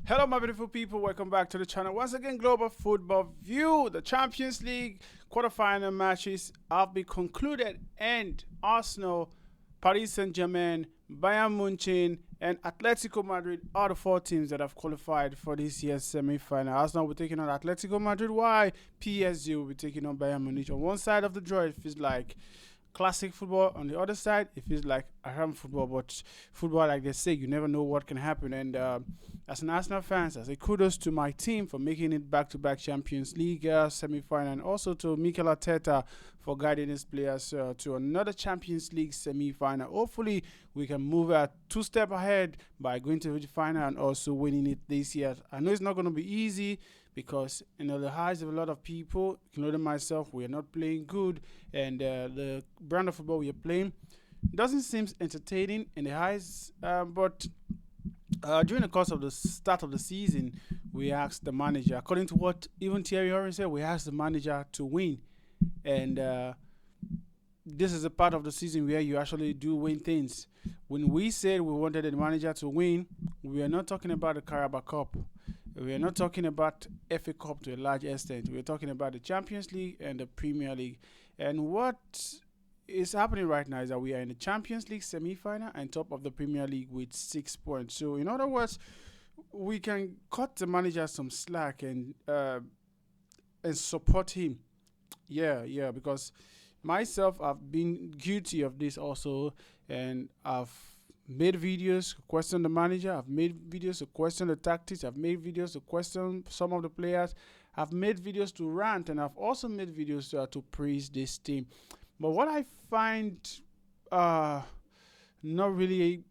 Hello, my beautiful people. Welcome back to the channel. Once again, Global Football View. The Champions League quarterfinal matches have been concluded, and Arsenal, Paris Saint-Germain, Bayern Munich, and Atletico Madrid are the four teams that have qualified for this year's semi-final. Arsenal will be taking on Atletico Madrid, while PSG will be taking on Bayern Munich. On one side of the draw, it feels like classic football. On the other side, it feels like Aram football, but football, like they say, you never know what can happen. And as an Arsenal fan, I say kudos to my team for making it back-to-back Champions League semi-final, and also to Mikel Arteta for guiding his players to another Champions League semi-final. Hopefully, we can move two steps ahead by going to the final and also winning it this year. I know it's not going to be easy because the eyes of a lot of people, including myself, we are not playing good, and the brand of football we are playing doesn't seem entertaining in the eyes. But during the course of the start of the season, we asked the manager, according to what even Thierry Henry said, we asked the manager to win, and this is a part of the season where you actually do win things. When we said we wanted the manager to win, we are not talking about the Carabao Cup. We are not talking about FA Cup to a large extent. We're talking about the Champions League and the Premier League. And what is happening right now is that we are in the Champions League semi-final and top of the Premier League with 6 points. So in other words, we can cut the manager some slack and support him. Yeah, because myself, I've been guilty of this also, and I've made videos to question the manager. I've made videos to question the tactics. I've made videos to question some of the players. I've made videos to rant, and I've also made videos to praise this team. But what I find not really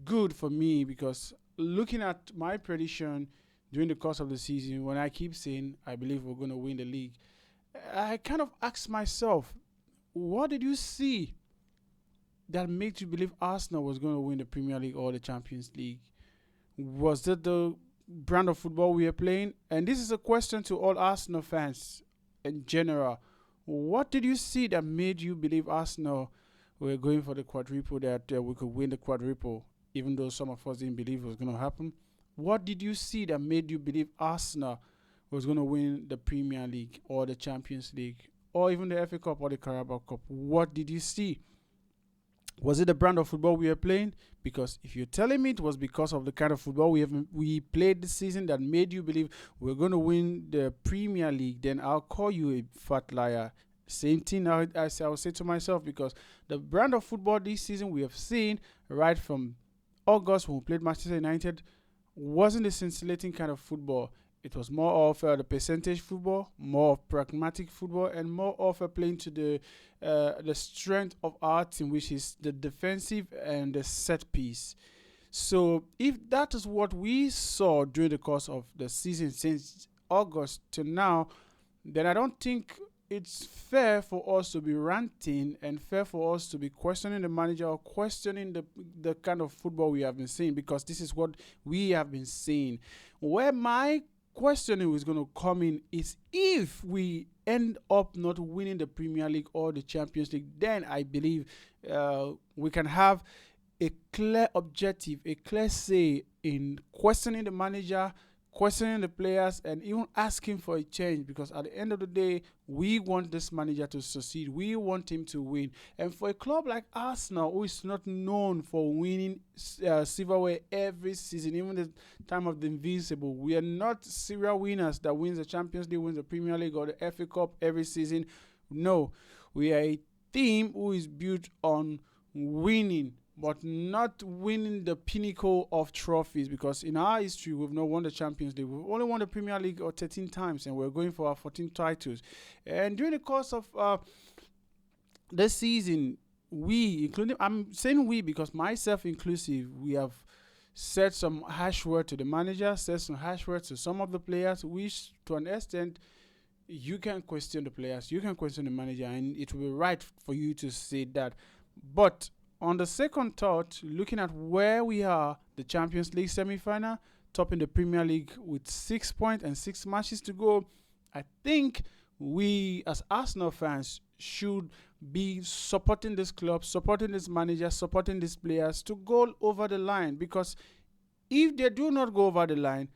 good for me, because looking at my prediction during the course of the season, when I keep saying I believe we're going to win the league, I kind of ask myself, what did you see that made you believe Arsenal was going to win the Premier League or the Champions League? Was it the brand of football we are playing? And this is a question to all Arsenal fans in general. What did you see that made you believe Arsenal were going for the quadruple, that we could win the quadruple, even though some of us didn't believe it was going to happen? What did you see that made you believe Arsenal was going to win the Premier League or the Champions League or even the FA Cup or the Carabao Cup? What did you see? Was it the brand of football we are playing? Because if you're telling me it was because of the kind of football we played this season that made you believe we're going to win the Premier League, then I'll call you a fat liar. Same thing I will say to myself, because the brand of football this season we have seen right from August when we played Manchester United wasn't a scintillating kind of football. It was more of the percentage football, more of pragmatic football, and more of playing to the strength of our team, which is the defensive and the set piece. So if that is what we saw during the course of the season since August to now, then I don't think it's fair for us to be ranting and fair for us to be questioning the manager or questioning the kind of football we have been seeing, because this is what we have been seeing. Where my questioning is going to come in is if we end up not winning the Premier League or the Champions League, then I believe we can have a clear objective, a clear say in questioning the manager, questioning the players, and even asking for a change, because at the end of the day, we want this manager to succeed. We want him to win. And for a club like Arsenal, who is not known for winning silverware every season, even the time of the Invincible, we are not serial winners that wins the Champions League, wins the Premier League or the FA Cup every season. No, we are a team who is built on winning, but not winning the pinnacle of trophies, because in our history, we've not won the Champions League. We've only won the Premier League 13 times, and we're going for our 14 titles. And during the course of this season, I'm saying we because myself inclusive, we have said some harsh word to the manager, said some harsh words to some of the players, which to an extent, you can question the players, you can question the manager, and it will be right for you to say that. But on the second thought, looking at where we are, the Champions League semi-final, topping the Premier League with 6 points and 6 matches to go, I think we as Arsenal fans should be supporting this club, supporting this manager, supporting these players to go over the line, because if they do not go over the line,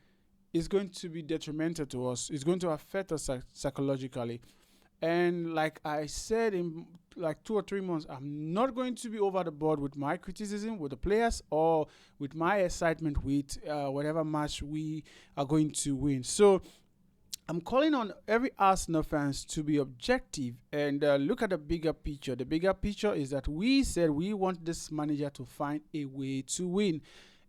is going to be detrimental to us. It's going to affect us psychologically. And like I said, in like 2 or 3 months, I'm not going to be over the board with my criticism with the players or with my excitement with whatever match we are going to win. So I'm calling on every Arsenal fans to be objective and look at the bigger picture. The bigger picture is that we said we want this manager to find a way to win.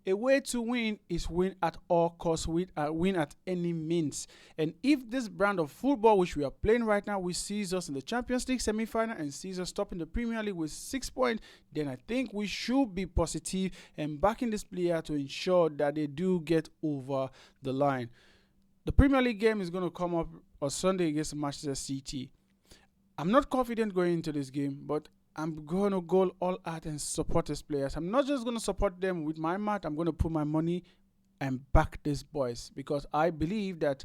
A way to win is win at all costs, win at any means. And if this brand of football, which we are playing right now, which sees us in the Champions League semi-final and sees us stopping the Premier League with 6 points, then I think we should be positive and backing this player to ensure that they do get over the line. The Premier League game is going to come up on Sunday against Manchester City. I'm not confident going into this game, but I'm going to go all out and support these players. I'm not just going to support them with my mouth. I'm going to put my money and back these boys because I believe that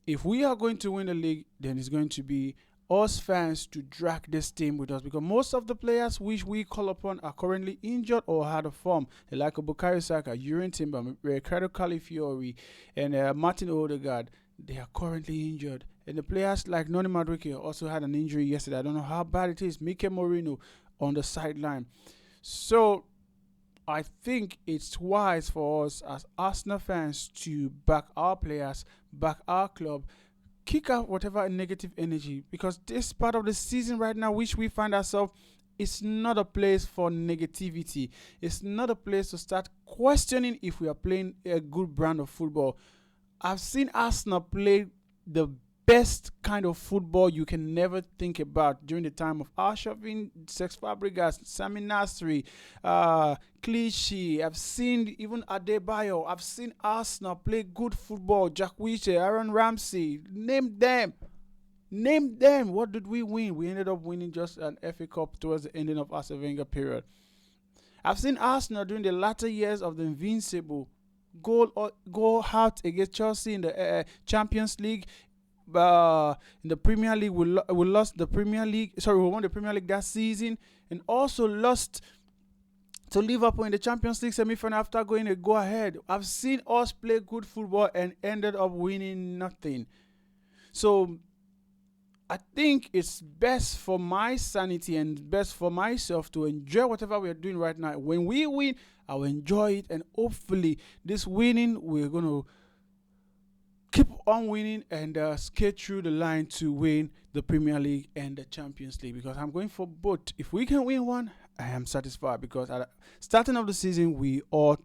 if we are going to win the league, then it's going to be us fans to drag this team with us because most of the players which we call upon are currently injured or out of form. Like Bukayo Saka, Yurien Timber, Ricardo Calafiori, and Martin Odegaard. They are currently injured. And the players like Noni Madueke also had an injury yesterday. I don't know how bad it is. Mikel Moreno on the sideline. So I think it's wise for us as Arsenal fans to back our players, back our club, kick out whatever negative energy because this part of the season right now, which we find ourselves, it's not a place for negativity. It's not a place to start questioning if we are playing a good brand of football. I've seen Arsenal play the best kind of football you can never think about during the time of Arshavin, Cesc Fabregas, Sami Nasri, Clichy. I've seen even Adebayo. I've seen Arsenal play good football. Jack Wilshere, Aaron Ramsey. Name them. Name them. What did we win? We ended up winning just an FA Cup towards the ending of Arsene Wenger period. I've seen Arsenal during the latter years of the Invincible go out against Chelsea in the Champions League. In the Premier League, we lost the Premier League. Sorry, we won the Premier League that season, and also lost to Liverpool in the Champions League semi-final after going a go-ahead. I've seen us play good football and ended up winning nothing. So I think it's best for my sanity and best for myself to enjoy whatever we're doing right now. When we win, I'll enjoy it, and hopefully this winning, we're going to keep on winning and skate through the line to win the Premier League and the Champions League because I'm going for both. If we can win one, I am satisfied because at the starting of the season, we all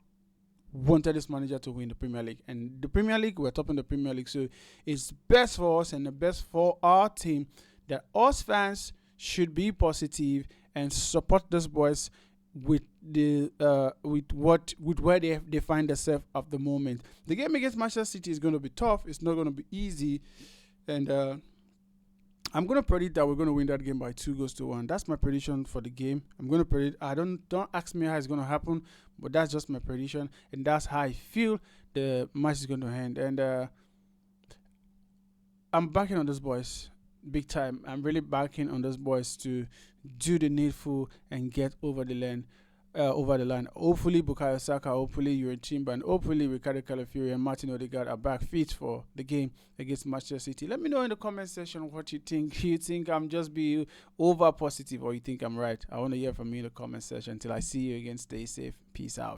wanted this manager to win the Premier League. And the Premier League, we're topping the Premier League. So it's best for us and the best for our team that us fans should be positive and support those boys with where they find themselves at the moment. The game against Manchester City is going to be tough. It's not going to be easy, and I'm going to predict that we're going to win that game by 2-1. That's my prediction for the game. I'm going to predict. Don't ask me how it's going to happen, but that's just my prediction, and that's how I feel the match is going to end. And I'm backing on those boys big time. I'm really backing on those boys to do the needful and get over the line. Hopefully Bukayo Saka, hopefully Yurien Timber, and hopefully Ricardo Calafiori and Martin Odegaard are back fit for the game against Manchester City. Let me know in the comment section what you think. You think I'm just being over positive or you think I'm right? I want to hear from you in the comment section. Until I see you again, stay safe. Peace out.